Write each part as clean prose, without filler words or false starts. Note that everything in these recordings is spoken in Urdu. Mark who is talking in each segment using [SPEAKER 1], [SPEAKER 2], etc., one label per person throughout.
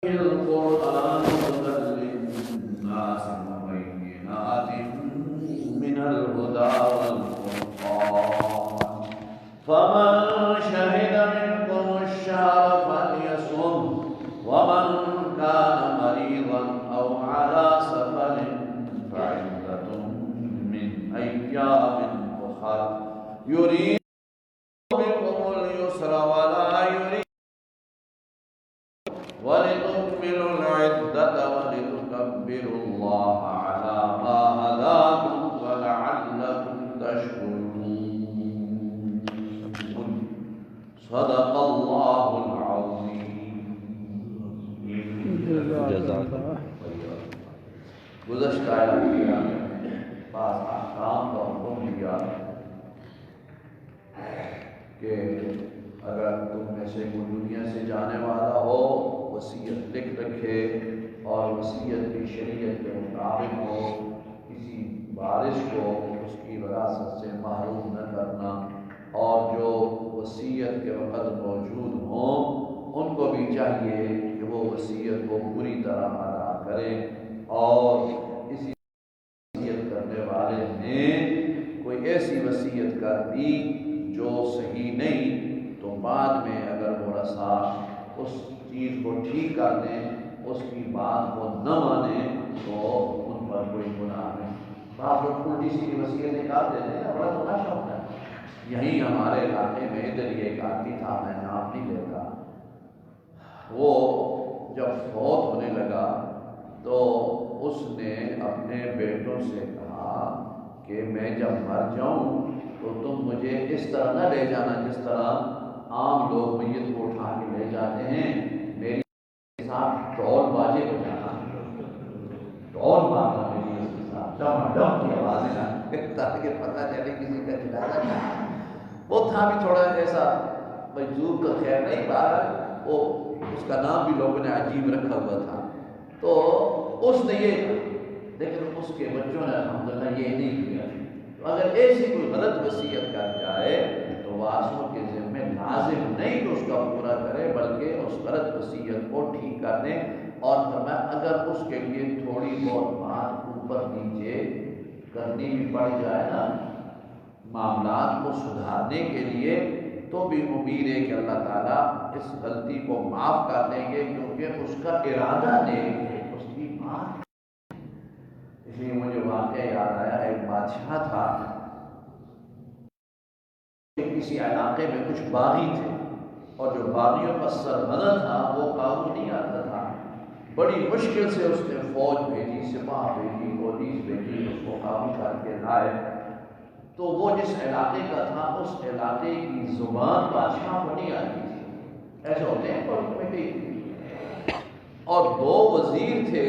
[SPEAKER 1] القرآن هدى للناس وبينات من الهدى والفرقان فمن شهد منكم الشهر فليصم ومن كان مريضا أو على سفر فعدة من أيام أخر يريد بكم اليسر ولا يريد ولتكملوا العدة ولتكبروا الله على ما هداكم ولعلكم تشكرون صدق الله العظيم. گزشتہ آیات میں بعض احکام کا حکم دیا کہ اگر تم میں سے کوئی دنیا سے جانے والا ہو وصیت لکھ رکھے اور وصیت کی شریعت کے مطابق ہو، کسی وارث کو اس کی وراثت سے محروم نہ کرنا، اور جو وصیت کے وقت موجود ہوں ان کو بھی چاہیے کہ وہ وصیت کو پوری طرح ادا کریں، اور اسی وصیت کرنے والے نے کوئی ایسی وصیت کر دی جو صحیح نہیں تو بعد میں اگر وہ رسا اس چیز کو ٹھیک کر دیں، اس کی بات کو نہ مانیں تو ان پر کوئی گناہ نہیں۔ بعض لوگ الٹی سیدھی وصیت نکال دیتے ہیں، بڑا تماشا ہوتا ہے۔ یہیں ہمارے علاقے میں ادھر یہ ایک آدمی تھا، میں نام نہیں لیتا، وہ جب فوت ہونے لگا تو اس نے اپنے بیٹوں سے کہا کہ میں جب مر جاؤں تو تم مجھے اس طرح نہ لے جانا جس طرح عام لوگ میت کو اٹھا کے لے جاتے ہیں، میری ساتھ ڈھول باجے بجانا، ڈھول مارنا میری اس کے ساتھ، ڈم ڈم کی آوازیں آنا تاکہ پتہ چلے کسی کا جنازہ کیا۔ وہ تھا بھی تھوڑا ایسا مجذوب تو خیر نہیں، باہر وہ اس کا نام بھی لوگوں نے عجیب رکھا ہوا تھا، تو اس نے یہ، لیکن اس کے بچوں نے الحمدللہ یہ نہیں کیا۔ تو اگر ایسی کوئی غلط وصیت کر جائے تو وارثوں کے ذمہ لازم نہیں کہ اس کا پورا کرے، بلکہ اس غلط وصیت کو ٹھیک کر دیں، اور فرمایا اگر اس کے لیے تھوڑی بہت بات اوپر نیچے کرنی بھی پڑ جائے نا معاملات کو سدھارنے کے لیے، تو بھی امید ہے کہ اللہ تعالیٰ اس غلطی کو معاف کر دیں گے، کیونکہ اس کا ارادہ نیک ہے، اس کی بات۔ اس لیے مجھے واقعہ یاد آیا، ایک بادشاہ تھا، کسی علاقے میں کچھ باغی تھے، اور جو باغیوں کا سربراہ تھا وہ قابو نہیں آتا تھا، بڑی مشکل سے اس نے فوج بھیجی، سپاہ بھیجی، پولیس بھیجی، اس کو قابو کر کے لائے۔ تو وہ جس علاقے کا تھا اس علاقے کی زبان بادشاہ کو نہیں آتی تھی، ایسے ہوتے ہیں کمیٹی، اور دو وزیر تھے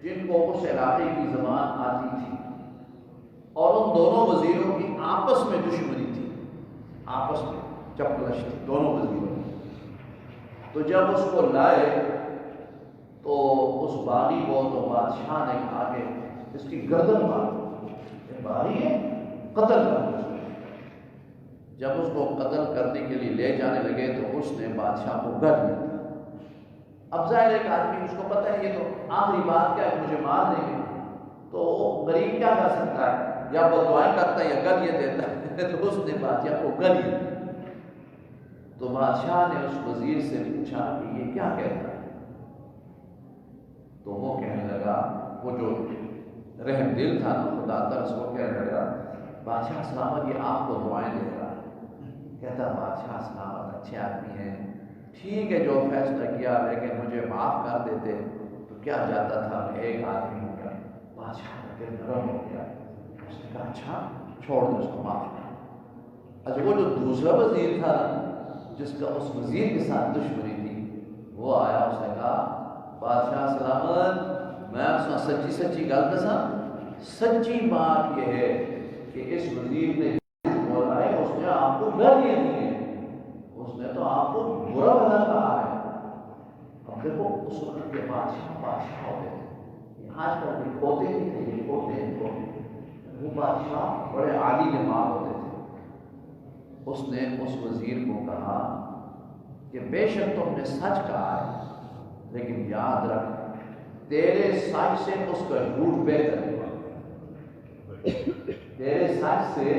[SPEAKER 1] جن کو اس علاقے کی زبان آتی تھی، اور ان دونوں وزیروں کی آپس میں دشمنی تھی، آپس میں چپلش تھی دونوں وزیروں کی۔ تو جب اس کو لائے تو اس باغی کو تو بادشاہ نے کہا کہ اس کی گردن مارو، یہ باغی ہے، قتل کر دو۔ جب اس کو قتل کرنے کے لیے لے جانے لگے تو اس نے بادشاہ کو گر لیا۔ اب ظاہر ایک آدمی، اس کو پتہ ہے یہ تو آخری بات کیا ہے، مجھے مار دیں گے، تو غریب کیا کر سکتا ہے، یا وہ دعائیں کرتا ہے یا گلیاں دیتا ہے تو اس نے بادشاہ کو گلیاں۔ تو بادشاہ نے اس وزیر سے پوچھا کہ یہ کیا کہتا ہے، تو وہ کہنے لگا، وہ جو رحم دل تھا نا خدا ترس، وہ کہنے لگا بادشاہ سلامت یہ آپ کو دعائیں دے رہا ہے۔ کہتا بادشاہ سلامت اچھے آدمی ہیں، ٹھیک ہے جو فیصلہ کیا، لیکن مجھے معاف کر دیتے تو کیا جاتا تھا، میں ایک آدمی ہو گیا۔ بادشاہ کا دل نرم ہو گیا، اس نے کہا اچھا چھوڑ دو اس کو، معاف کر۔ اچھا وہ جو دوسرا وزیر تھا جس کا اس وزیر کے ساتھ دشمنی تھی، وہ آیا، اس نے کہا بادشاہ سلامت میں آپ سے سچی سچی گل دساں، سچی بات یہ ہے کہ اس وزیر نے بولا ہے، اس نے آپ کو گالیاں دی ہیں، اس نے تو آپ کو برا بھلا کہا ہے۔ اب دیکھو اس وقت کے بادشاہ ہوتے تھے، آج کل کے کھوتے نہیں تھے، یہ کھوتے ہیں، وہ بادشاہ بڑے عالی دماغ ہوتے تھے۔ اس نے اس وزیر کو کہا کہ بے شک تم نے سچ کہا ہے، لیکن یاد رکھ تیرے سچ سے اس کا جھوٹ بہتر ہے، تیرے سچ سے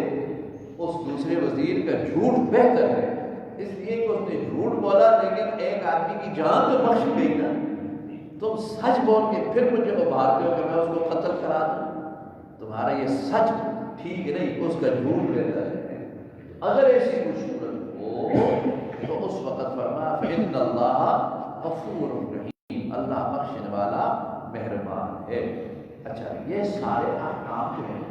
[SPEAKER 1] اس دوسرے وزیر کا جھوٹ بہتر ہے، اس لیے کہ اس نے جھوٹ بولا لیکن ایک آدمی کی جان تو بخش گئی نا۔ تم سچ بول کے پھر مجھے ابھارتے ہو کہ میں اس کو قتل کرا دوں، تمہارا یہ سچ ٹھیک نہیں، اس کا جھوٹ بہتر ہے۔ اگر ایسی کوئی صورت ہو تو اس وقت فرمایا فإن اللہ غفور رحیم، اللہ بخشنے والا مہربان ہے۔ اچھا یہ سارے احکام جو ہیں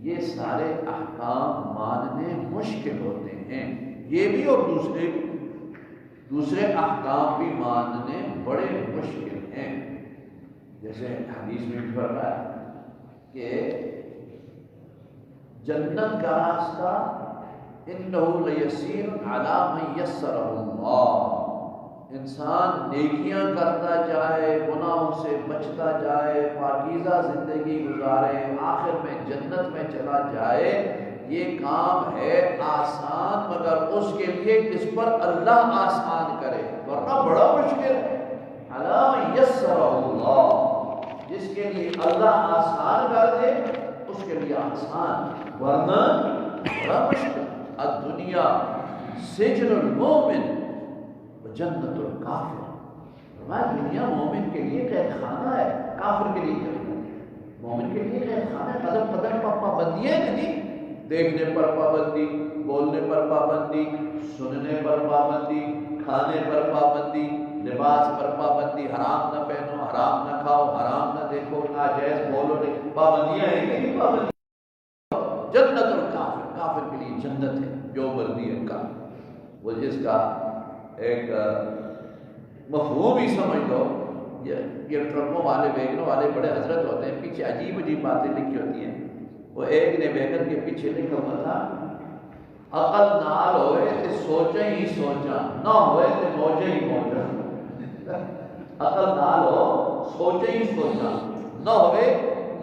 [SPEAKER 1] یہ سارے احکام ماننے مشکل ہوتے ہیں، یہ بھی اور دوسرے احکام بھی ماننے بڑے مشکل ہیں۔ جیسے حدیث میں بھی فرمایا کہ جنت کا راستہ انہ لیسیر علی من یسرہ اللہ، انسان نیکیاں کرتا جائے، گناہوں سے بچتا جائے، پاکیزہ زندگی گزارے، آخر میں جنت میں چلا جائے، یہ کام ہے آسان، مگر اس کے لیے جس پر اللہ آسان کرے، ورنہ بڑا مشکل ہے۔ علی من یسرہ اللہ، جس کے لیے اللہ آسان کر دے اس کے لیے آسان، ورنہ بڑا مشکل۔ الدنیا سجن المومن جنت الکافر، فرمایا دنیا مومن کے لیے قید خانہ ہے، کافر کے لیے جنت ہے۔ مومن کے لیے قید خانہ ہے، قدم قدم پر پابندیاں نہیں، دیکھنے پر پابندی، بولنے پر پابندی، سننے پر پابندی، کھانے پر پابندی، لباس پر پابندی، حرام نہ پہنو، حرام نہ کھاؤ، حرام نہ دیکھو، ناجائز بولو نہیں، پابندیاں ہیں کہ نہیں پابندی۔ جنت الکافر، کافر کے لیے جنت ہے، جو مرضی ہے کا، وہ جس کا ایک مفہوم ہی سمجھ لو، یہ ٹرکوں والے ویگنوں والے بڑے حضرت ہوتے ہیں، پیچھے عجیب عجیب باتیں لکھی ہوتی ہیں۔ وہ ایک نے ویگن کے پیچھے لکھا ہوا تھا عقل نال ہوئے تے سوچیں ہی سوچاں، نہ ہوئے تے موجیں ہی موجاں۔ عقل نال ہو سوچیں ہی سوچاں، نہ ہوئے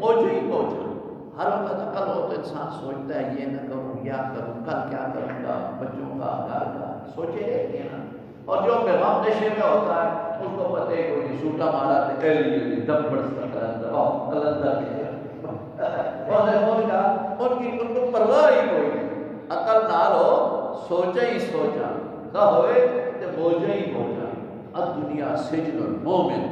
[SPEAKER 1] موجیں ہی موجاں۔ ہر وقت عقل ہو تو انسان سوچتا ہے یہ نہ کروں، یا کروں، کل کیا کروں گا، بچوں کا، گھر کا، سوچے رہتے ہیں نا۔ اور جو پیغام نشے میں ہوتا ہے اس کو پتہ ہے کوئی سوٹا مارا تے دم بڑھتا کلندر ان کو پرواہ ہی کوئی نہیں۔ عقل نال ہو سوچے ہی سوچا، نہ ہوئے تے موجے ہی موجا۔ اب دنیا سجن المومن،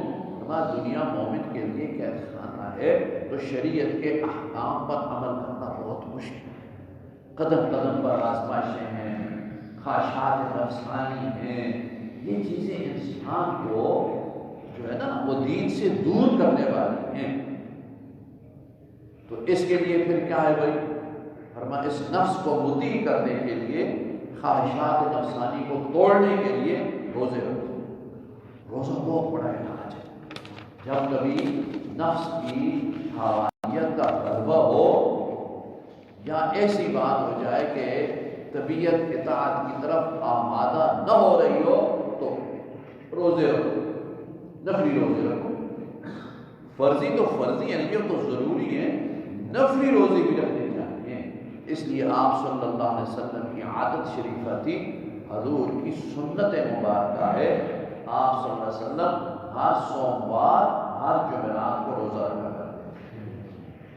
[SPEAKER 1] ہمارا دنیا مومن کے لیے قید خانہ ہے، تو شریعت کے احکام پر عمل کرنا بہت مشکل ہے۔ قدم قدم پر آزمائشیں ہیں، خواہشات نفسانی ہیں، یہ چیزیں انسان کو جو ہے نا وہ دین سے دور کرنے والی ہیں۔ تو اس کے لیے پھر کیا ہے بھائی، فرمایا اس نفس کو مطیع کرنے کے لیے، خواہشات نفسانی کو توڑنے کے لیے روزے رکھو۔ روزہ بہت بڑا علاج ہے۔ جب کبھی نفس کی حاویت کا غلبہ ہو یا ایسی بات ہو جائے کہ طبیعت اطاعت کی طرف آمادہ نہ ہو رہی ہو تو روزے رکھو، نفلی روزے رکھو۔ فرضی تو فرضی ہیں، یہ تو ضروری ہے، نفلی روزے بھی رکھنے چاہیے۔ اس لیے آپ صلی اللہ علیہ وسلم کی عادت شریفہ تھی، حضور کی سنت مبارکہ ہے، آپ صلی اللہ علیہ وسلم ہر سوموار ہر جمعرات کو روزہ رکھا کرتے ہیں،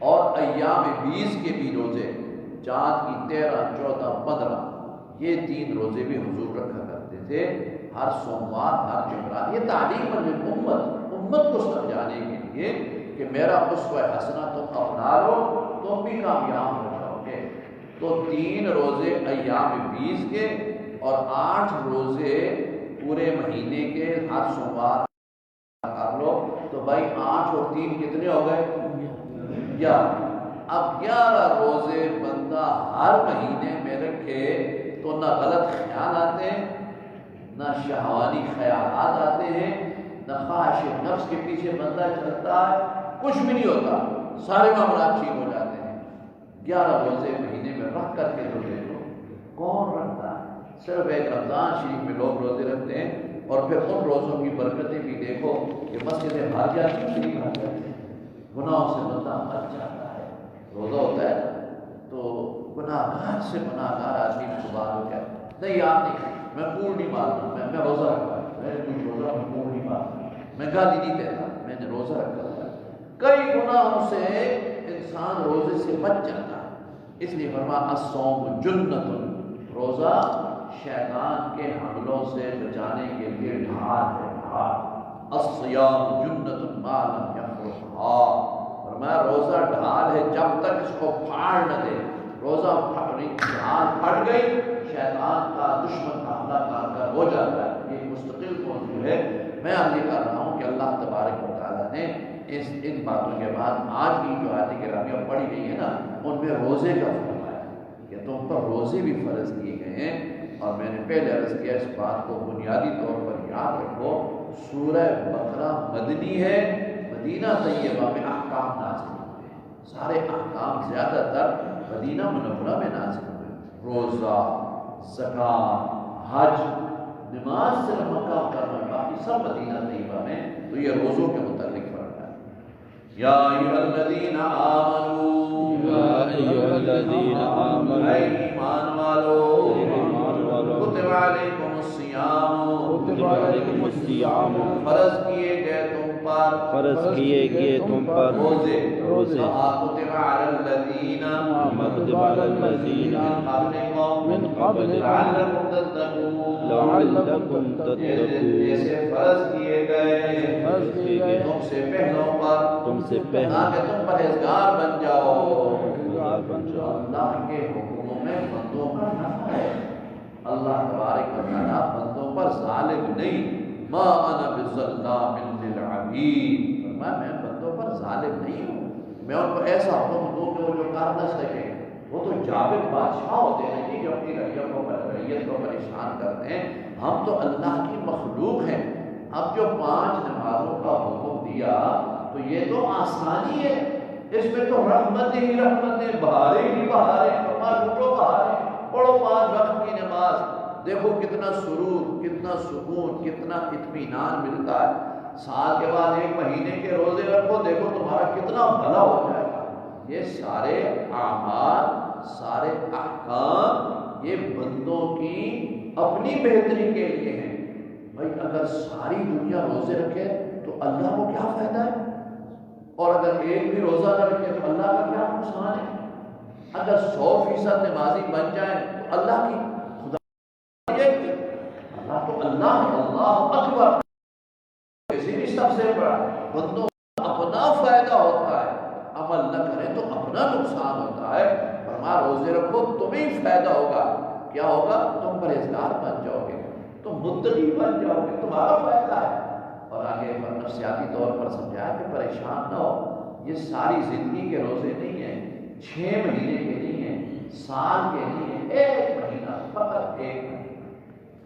[SPEAKER 1] اور ایام 20 کے بھی روزے، چاند کی 13، 14، 15، یہ 3 روزے بھی حضور رکھا کرتے تھے، ہر سوموار ہر جمعرات۔ یہ تعلیم امت کو سمجھانے کے لیے کہ میرا اسوہ حسنہ تم اپنا لو، تم بھی کامیاب ہو جاؤ گے۔ تو 3 روزے ایام 20 کے اور 8 روزے پورے مہینے کے ہر سوموار کر لو، تو بھائی 8 اور 3 کتنے ہو گئے؟ 11۔ اب 11 روزے بندہ ہر مہینے میں رکھے تو نہ غلط خیال آتے ہیں، نہ شہوانی خیالات آتے ہیں، نہ خواہش نفس کے پیچھے بندہ چلتا ہے، کچھ بھی نہیں ہوتا، سارے معاملات ٹھیک ہو جاتے ہیں۔ 11 روزے مہینے میں رکھ کر کے تو دیکھو کون رکھتا ہے؟ صرف ایک رمضان شریف میں لوگ روزے رکھتے ہیں، اور پھر ان روزوں کی برکتیں بھی دیکھو کہ مسجدیں بھر جاتی، شریف بھر جاتے ہیں، گناہوں سے بندہ بچ جاتا ہے۔ روزہ ہوتا ہے تو گناہ گار سے گناہ گار آدمی کو بات ہو گیا، نہیں آپ نہیں، میں کوڑ نہیں مارنا، میں روزہ رکھا، میں کوئی روزہ میں کوڑ نہیں مارنا، میں گالی نہیں دیتا، میں نے روزہ رکھا ہوا ہے۔ کئی گناہوں سے انسان روزے سے بچ جاتا ہے، اس لیے فرمایا الصوم جنۃ، روزہ شیطان کے حملوں سے بچانے کے لیے ڈھال ہے، ڈھال۔ الصیام جنۃ ما لم یفرقھا، فرمایا روزہ ڈھال ہے جب تک اس کو پھاڑ نہ دے۔ روزہ ڈھال پھٹ گئی، شیطان کا دشمن کا حملہ کارگر ہو جاتا ہے۔ یہ مستقل موضوع ہے، میں اب یہ کر رہا ہوں کہ اللہ تبارک و تعالیٰ نے ان باتوں کے بعد آج کی جو آیت کریمہ پڑھی گئی ہے نا، ان میں روزے کا فرمایا کہ تم پر روزے بھی فرض کیے گئے ہیں۔ اور میں نے پہلے عرض کیا اس بات کو بنیادی طور پر یاد رکھو، سورہ بقرہ مدنی ہے، مدینہ طیبہ میں احکام نازل ہوئے ہیں، سارے احکام زیادہ تر مدینہ منورہ میں نازل ہوئے۔ روزہ، زکوٰۃ، حج، نماز صرف مکہ مکرمہ میں، باقی سب مدینہ طیبہ میں۔ تو یہ روزوں کے متعلق فرق ہے۔ یا ایھا الذین آمنوا،
[SPEAKER 2] یا ایھا الذین آمنوا،
[SPEAKER 1] اے ایمان والو، کتب علیکم الصیام،
[SPEAKER 2] کتب علیکم الصیام،
[SPEAKER 1] فرض کیے گئے تم پر،
[SPEAKER 2] فرض کیے گئے تم پر
[SPEAKER 1] روزے،
[SPEAKER 2] روزے،
[SPEAKER 1] کما کتب علی الذین
[SPEAKER 2] کتب علی الذین
[SPEAKER 1] من
[SPEAKER 2] من قبلکم
[SPEAKER 1] لعلکم تتقون،
[SPEAKER 2] لعلکم تتقون،
[SPEAKER 1] جیسے فرض کیے گئے
[SPEAKER 2] فرض کیے گئے
[SPEAKER 1] تم سے پہلوں پر،
[SPEAKER 2] تم سے پہلے
[SPEAKER 1] تاکہ تم پرہیزگار بن جاؤ۔
[SPEAKER 2] پرہیزگار بن جاؤ۔
[SPEAKER 1] اللہ کے حکموں میں بندوں کا نفع ہے، اللہ تبارک و تعالیٰ بندوں پر ظالم نہیں۔ ما انا بظلام للعبید، فرمایا میں بندوں پر ظالم نہیں ہوں، میں ان کو ایسا حکم دوں کہ وہ جو کر نہ سکے۔ وہ تو جابر بادشاہ ہوتے ہیں کہ جو اپنی رعیت کو پریشان کرتے ہیں، ہم تو اللہ کی مخلوق ہیں۔ اب جو 5 نمازوں کا حکم دیا تو یہ تو آسانی ہے، اس میں تو رحمت ہی رحمتیں، بہاریں ہی بہاریں، لوٹو بہاریں، پڑھو 5 وقت کی نماز، دیکھو کتنا سرور، کتنا سکون، کتنا اطمینان ملتا ہے۔ سال کے بعد 1 مہینے کے روزے رکھو، دیکھو تمہارا کتنا بھلا ہو جائے گا۔ یہ سارے اعمال، سارے احکام یہ بندوں کی اپنی بہتری کے لیے ہیں۔ بھائی اگر ساری دنیا روزے رکھے تو اللہ کو کیا فائدہ ہے، اور اگر ایک بھی روزہ نہ رکھے تو اللہ کا کیا نقصان ہے۔ اگر 100% نمازی بن جائیں تو اللہ کی خدا یہ اللہ تو اللہ ہے، اللہ اکبر، کسی بھی سب سے بڑا، بندوں کا اپنا فائدہ ہوتا ہے، عمل نہ کریں تو اپنا نقصان ہوتا ہے۔ فرمایا روزے رکھو تمہیں فائدہ ہوگا، کیا ہوگا؟ تم پرہیزگار بن جاؤ گے، تم متقی بن جاؤ گے، تمہارا فائدہ ہے۔ اور آگے نفسیاتی طور پر سمجھایا کہ پریشان نہ ہو، یہ ساری زندگی کے روزے نہیں ہیں، 6 مہینے کے نہیں ہیں، سال کے نہیں ہیں، 1 مہینہ، فقط 1 مہینہ،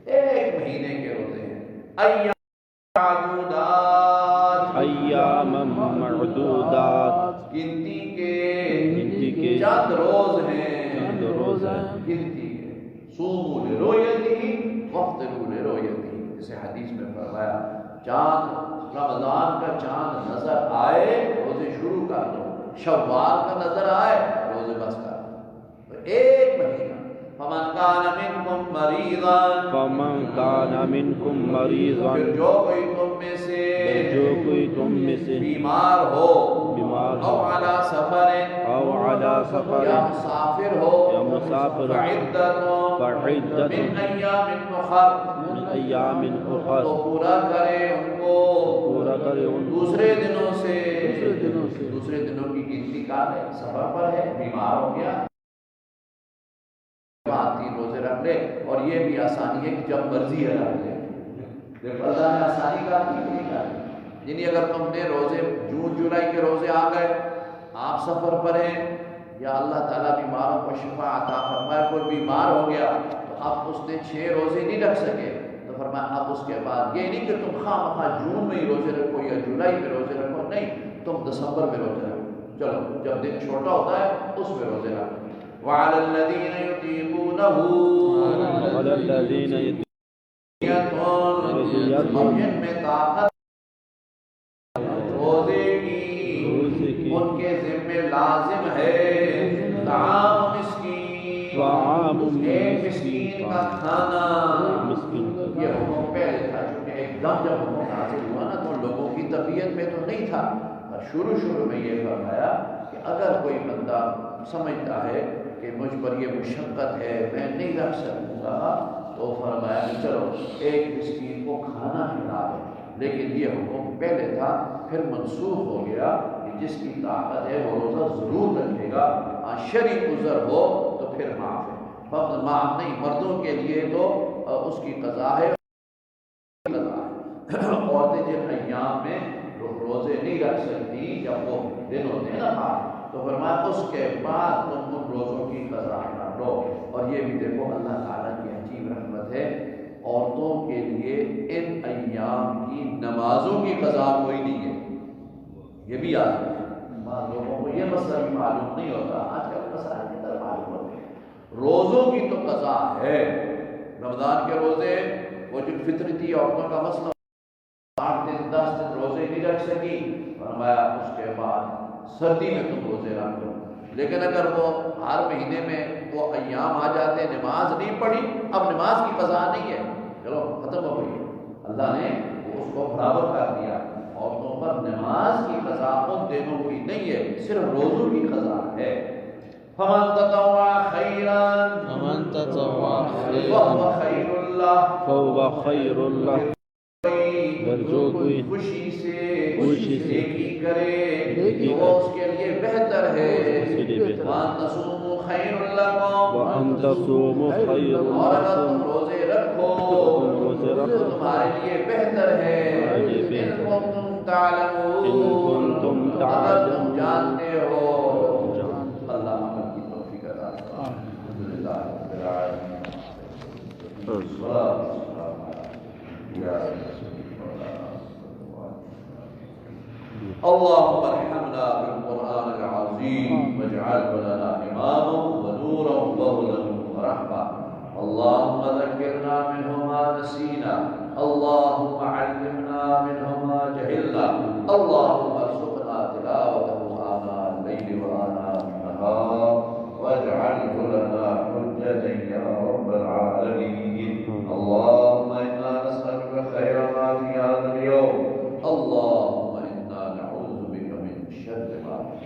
[SPEAKER 1] 1 مہینے کے روزے ہیں۔ ایام معدودات،
[SPEAKER 2] ایام معدودات،
[SPEAKER 1] گنتی کے
[SPEAKER 2] چند
[SPEAKER 1] روز ہیں،
[SPEAKER 2] چند روز ہیں،
[SPEAKER 1] گنتی کے۔ صوموا لرؤیتہ وافطروا لرؤیتہ، جسے حدیث میں فرمایا چاند، رمضان کا چاند نظر آئے روزے شروع کر دو، شوال کا نظر آئے روزے بس کر دو۔ 1 مہینہ۔ فمن کان منکم مریضا،
[SPEAKER 2] فمن کان منکم مریضا،
[SPEAKER 1] پھر جو کوئی تم میں سے بیمار ہو، او علی سفر، یا مسافر ہو، فعدۃ من ایام اخر، تو پورا کرے ان کو دوسرے دنوں سے۔ دوسرے دنوں کی گنتی کا ہے، سفر پر ہے، بیمار ہو گیا، 3 روزے رکھ لے۔ اور یہ بھی آسانی ہے کہ جب مرضی ہے رکھ لے، دیکھو اللہ نے آسانی کا نہیں کہا۔ یعنی اگر تم نے روزے جون جولائی کے روزے آ گئے، آپ سفر پر ہیں، یا اللہ تعالیٰ بیماروں کو شفا عطا فرمائے، کوئی بیمار ہو گیا تو اب اس نے 6 روزے نہیں رکھ سکے، تو فرمایا اب اس کے بعد یہ نہیں کہ تم خواہ مخواہ جون میں ہی روزے رکھو یا جولائی میں روزے رکھو، نہیں، تم دسمبر میں روزے رکھو، چلو جب دن چھوٹا ہوتا ہے اس میں روزے رکھو۔ وعلى الذين يطيقونه اور جن میں طاقت روزے کی، ان کے ذمہ لازم ہے طعام مسکین، ایک مسکین کا کھانا۔ یہ حکم پہلے تھا، چونکہ ایک دم جب حکم نازل ہوا نا تو لوگوں طبیعت میں تو نہیں تھا، اور شروع میں یہ فرمایا کہ اگر کوئی بندہ سمجھتا ہے کہ مجھ پر یہ مشقت ہے، میں نہیں رکھ سکوں گا، تو فرمایا کہ چلو ایک مسکین کو کھانا کھلا دو۔ لیکن یہ حکم پہلے تھا، پھر منسوخ ہو گیا کہ جس کی طاقت ہے وہ روزہ ضرور رکھے گا، شرعی عذر ہو تو پھر معاف ہے، فقط معاف نہیں، مردوں کے لیے تو اس کی قضا ہے۔ عورتیں جن ایام میں روزے نہیں رکھ سکتی، جب وہ دن ہوتے ہیں نا، تو فرمایا اس کے بعد تم ان روزوں کی قضا کر لو۔ اور یہ بھی دیکھو اللہ تعالیٰ کی عجیب رحمت ہے، عورتوں کے لیے ان ایام کی نمازوں کی قضا کوئی نہیں ہے۔ یہ بھی یاد رکھیں، بعض لوگوں کو یہ مسئلہ بھی معلوم نہیں ہوتا، آج کل مسائل کی طرح معلوم ہوتے ہیں۔ روزوں کی تو قضا ہے، رمضان کے روزے، وہ جو فطری تھی عورتوں کا مسئلہ، 8 دن 10 دن روزے نہیں رکھ سکی، فرمایا اس کے بعد سردی میں تم روزے رکھ لو۔ لیکن اگر وہ ہر مہینے میں وہ ایام آ جاتے، نماز نہیں پڑھی، اب نماز کی قضا نہیں ہے، چلو ختم ہو گئی، اللہ نے اس کو برابر کر دیا۔ عورتوں پر نماز کی قضا ان دنوں کی نہیں ہے، صرف روزوں کی قضا ہے۔ فمن تطوع خیرا فهو خیر اللہ،
[SPEAKER 2] فهو خیر اللہ، اور جو کوئی
[SPEAKER 1] خوشی سے
[SPEAKER 2] نیکی
[SPEAKER 1] کرے تو وہ اس کے لیے بہتر ہے۔ وَأَن تَصُومُوا خَيْرٌ لَكُمْ،
[SPEAKER 2] وَأَن تَصُومُوا خَيْرٌ
[SPEAKER 1] اور اگر
[SPEAKER 2] لَكُمْ،
[SPEAKER 1] تم روزے رکھو تو تمہارے لیے بہتر ہے۔ إِن كُنتُمْ تعلمون، اگر تم جانتے ہو۔ اللہ عمل کی توفیق عطا فرمائے۔ الحمدللہ رب العالمین، والصلاة والسلام علی اللهم ارحمنا بالقرآن العظيم واجعله لنا إماما ونورا وهدى ورحمة. اللهم ذكرنا منه ما نسينا، اللهم علمنا منه ما جهلنا، اللهم ارزقنا تلاوته آناء الليل وآناء النهار واجعله لنا حجة يا رب العالمين. اللهم إنا نسألك خير ما في هذا اليوم، اللهم إنا نعوذ بك من شر ما في.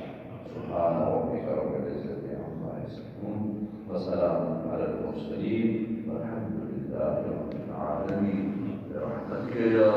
[SPEAKER 1] سبحان ربك رب العزة عما يصفون وسلام على المرسلين والحمد لله رب العالمين برحمتك يا